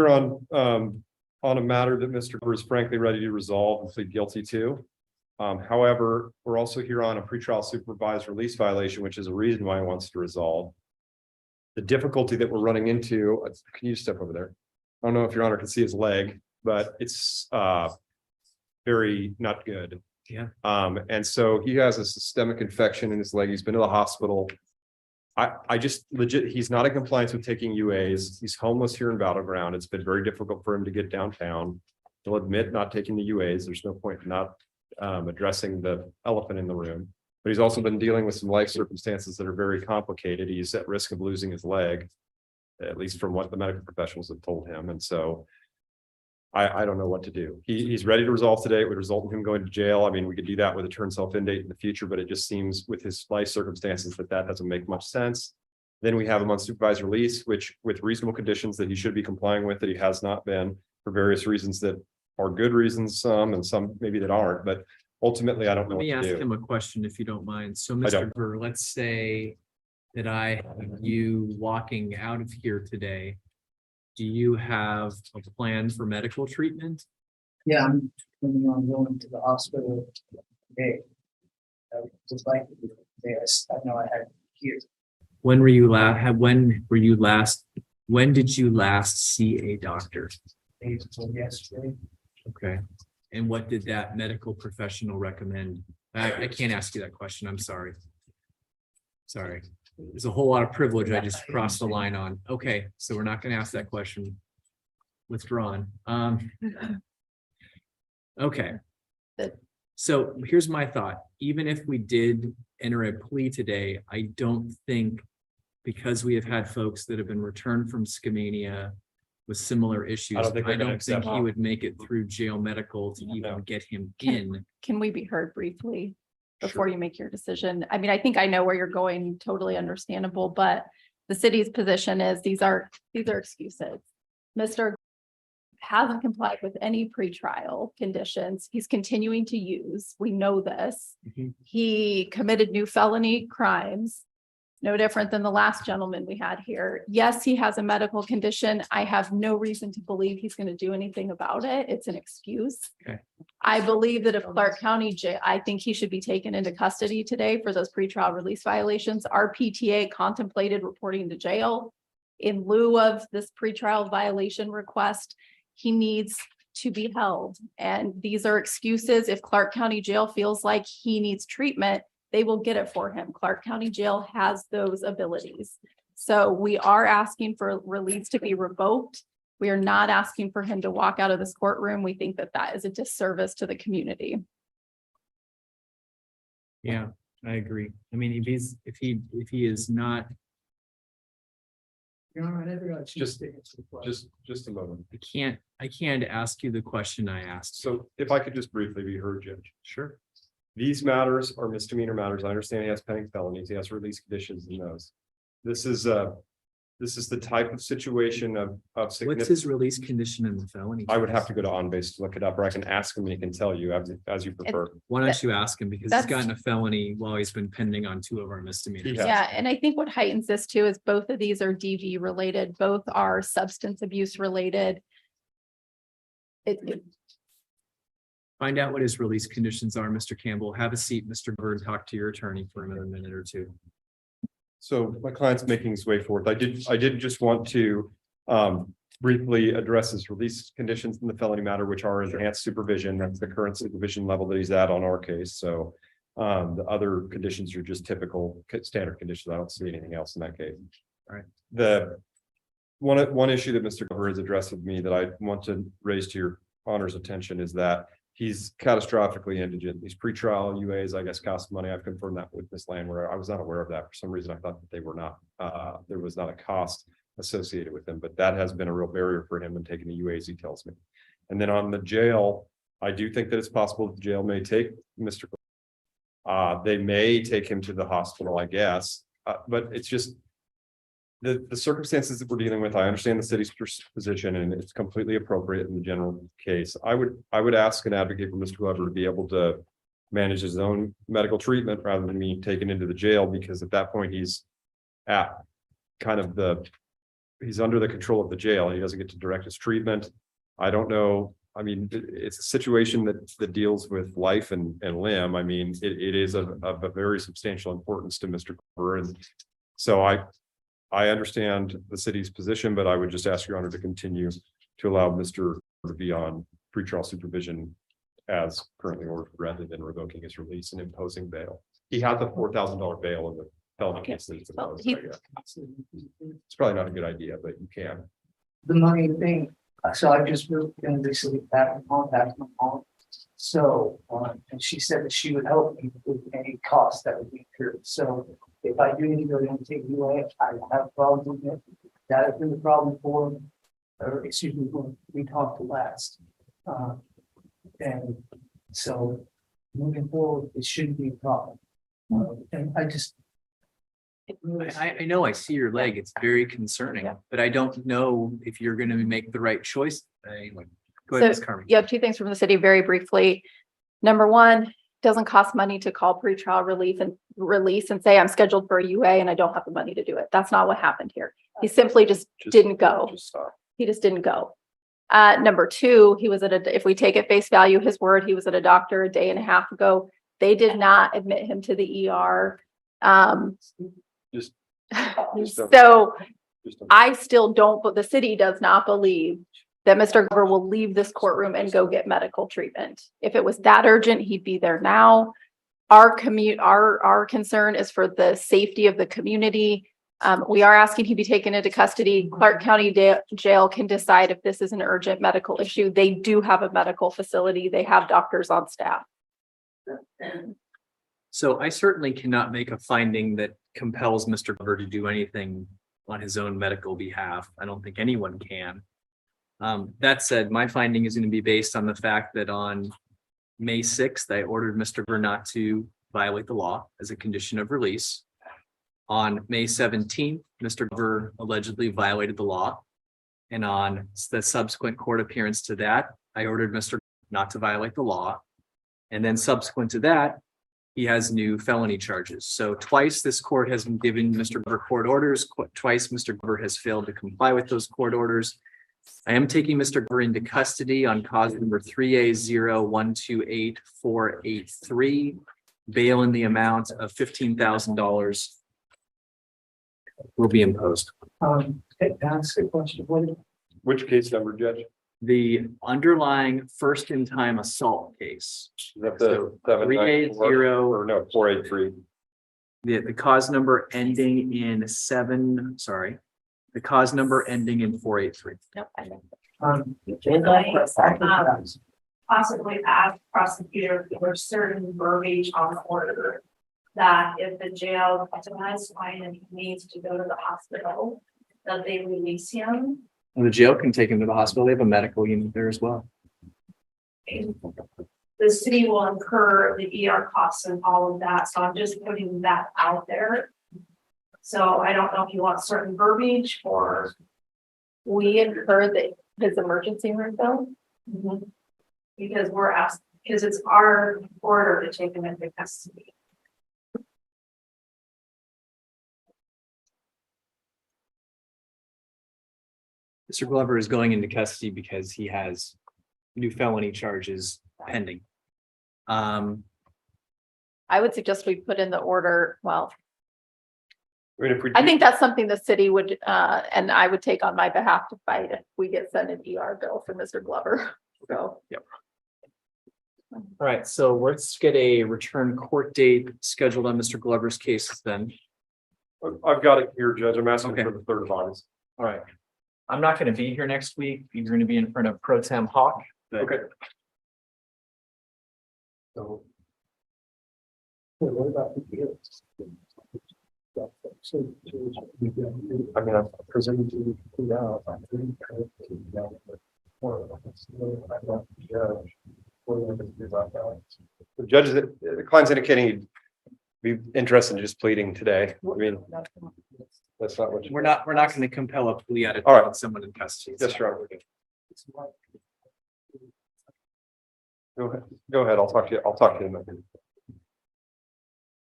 We're on a matter that Mr. Cooper is frankly ready to resolve and plead guilty to. However, we're also here on a pretrial supervised release violation, which is a reason why he wants to resolve. The difficulty that we're running into, can you step over there? I don't know if Your Honor can see his leg, but it's very not good. Yeah. And so he has a systemic infection in his leg. He's been to the hospital. I just legit, he's not in compliance with taking UAs. He's homeless here in Battleground. It's been very difficult for him to get downtown. He'll admit not taking the UAs. There's no point in not addressing the elephant in the room. But he's also been dealing with some life circumstances that are very complicated. He's at risk of losing his leg, at least from what the medical professionals have told him. And so I don't know what to do. He's ready to resolve today. It would result in him going to jail. I mean, we could do that with a turn self-in date in the future, but it just seems with his life circumstances that doesn't make much sense. Then we have him on supervised release, which with reasonable conditions that he should be complying with, that he has not been for various reasons that are good reasons, some and some maybe that aren't, but ultimately I don't know Let me what to ask do. him a question if you don't mind. So I don't. Mr. Burr, let's say that I have you walking out of here today. Do you have a plan for medical treatment? Yeah, I'm planning on going to the hospital today. I would just like to do it today. I know I had here. When were you last? When did you last see a doctor? Yesterday. Okay. And what did that medical professional recommend? I can't ask you that question. I'm sorry. Sorry. There's a whole lot of privilege I just crossed the line on. Okay, so we're not going to ask that question. Withdrawn. Okay. So here's my thought. Even if we did enter a plea today, I don't think, because we have had folks that have been returned from Skamania with similar issues, I don't think he would make it through jail medical to even get him in. Can we be heard briefly before you make your decision? I mean, I think I know where you're going, totally understandable, but the city's position is these are excuses. Mr. hasn't complied with any pretrial conditions. He's continuing to use. We know this. Mhm. He committed new felony crimes. No different than the last gentleman we had here. Yes, he has a medical condition. I have no reason to believe he's going to do anything about it. It's an excuse. Okay. I believe that if Clark County jail, I think he should be taken into custody today for those pretrial release violations. Our PTA contemplated reporting to jail in lieu of this pretrial violation request. He needs to be held, and these are excuses. If Clark County Jail feels like he needs treatment, they will get it for him. Clark County Jail has those abilities. So we are asking for release to be revoked. We are not asking for him to walk out of this courtroom. We think that that is a disservice to the community. Yeah, I agree. I mean, if he is not, You're all right. Just a moment. I can't ask you the question I asked. So if I could just briefly be heard, Judge. Sure. These matters are misdemeanor matters. I understand he has pending felonies. He has release conditions in those. This is the type of situation of What's significant. his release condition in the felony? I would have to go to on base to look it up, or I can ask him and he can tell you as you prefer. Why don't you ask him, because he's That's- gotten a felony while he's been pending on 2 of our misdemeanors. Yeah. Yeah, and I think what heightens this too is both of these are DV related, both are substance abuse related. Find out what his release conditions are, Mr. Campbell. Have a seat, Mr. Bird. Talk to your attorney for another minute or two. So my client's making his way forth. I did just want to briefly address his release conditions in the felony matter, which are enhanced supervision. That's the current supervision level that he's at on our case. So the other conditions are just typical standard conditions. I don't see anything else in that case. All right. The one issue that Mr. Glover has addressed with me that I want to raise to your honor's attention is that he's catastrophically indigent. These pretrial UAs, I guess, cost money. I've confirmed that with Ms. Landwehr. I was not aware of that. For some reason, I thought that they were not, there was not a cost associated with them, but that has been a real barrier for him in taking the UAs, he tells me. And then on the jail, I do think that it's possible that the jail may take Mr. They may take him to the hospital, I guess, but it's just the circumstances that we're dealing with. I understand the city's position and it's completely appropriate in the general case. I would ask an advocate for Mr. Glover to be able to manage his own medical treatment rather than me taken into the jail, because at that point he's at kind of the he's under the control of the jail. He doesn't get to direct his treatment. I don't know. I mean, it's a situation that deals with life and limb. I mean, it is of a very substantial importance to Mr. Glover. And so I understand the city's position, but I would just ask your honor to continue to allow Mr. to be on pretrial supervision as currently ordered, rather than revoking his release and imposing bail. He had the $4,000 bail in the felony case that he's Well, imposed. he- It's probably not a good idea, but you can. The money thing, so I just moved in recently back from my mom. So, and she said that she would help me with any costs that would be incurred. So if I do need to go and take UA, I don't have problems with it. That has been the problem for, or excuse me, when we talked last. And so moving forward, it shouldn't be a problem. And I just. I know, I see your leg. It's very concerning, Yeah. but I don't know if you're gonna make the right choice. Anyway, go ahead, So Ms. Carmen. you have two things from the city very briefly. Number one, doesn't cost money to call pretrial relief and release and say, I'm scheduled for a UA and I don't have the money to do it. That's not what happened here. He simply just didn't go. Just stop. He just didn't go. Number two, he was if we take at face value his word, he was at a doctor a day and a half ago. They did not admit him to the ER. Just So just I still don't, but the city does not believe that Mr. Glover will leave this courtroom and go get medical treatment. If it was that urgent, he'd be there now. Our concern is for the safety of the community. We are asking he be taken into custody. Clark County Jail can decide if this is an urgent medical issue. They do have a medical facility. They have doctors on staff. So I certainly cannot make a finding that compels Mr. Glover to do anything on his own medical behalf. I don't think anyone can. That said, my finding is going to be based on the fact that on May 6th, I ordered Mr. Glover not to violate the law as a condition of release. On May 17th, Mr. Glover allegedly violated the law. And on the subsequent court appearance to that, I ordered Mr. not to violate the law. And then subsequent to that, he has new felony charges. So twice this court has given Mr. Glover court orders. Twice Mr. Glover has failed to comply with those court orders. I am taking Mr. Glover into custody on cause number 3A01288483. Bail in the amount of $15,000 will be imposed. That's a question. which case number, Judge? The underlying first in time assault case. Is that the 380 or no, 483? The cause number ending in the cause number ending in 483. Possibly ask prosecutor for certain verbiage on the order that if the jail has fine and he needs to go to the hospital, that they release him. And the jail can take him to the hospital. They have a medical unit there as well. The city will incur the ER costs and all of that, so I'm just putting that out there. So I don't know if you want certain verbiage or. We incurred his emergency room bill. Because we're asked, because it's our order to take him into custody. Mr. Glover is going into custody because he has new felony charges pending. I would suggest we put in the order, well, I mean, if we I think that's something the city would, and I would take on my behalf to fight if we get sent an ER bill for Mr. Glover, so. Yep. All right, so let's get a return court date scheduled on Mr. Glover's case then. I've got it here, Judge. I'm asking Okay. for the 3rd of August. All right. I'm not going to be here next week. You're going to be in front of Pro Tem Hawk. but- Okay. So, What about the deals? I mean, I'm presuming the judge, the client's indicating he'd be interested in just pleading today. I mean, that's not what. We're not going to compel a plea out of All right. someone in custody. Yes, sir. Go ahead. Go ahead. I'll talk to you. I'll talk to him.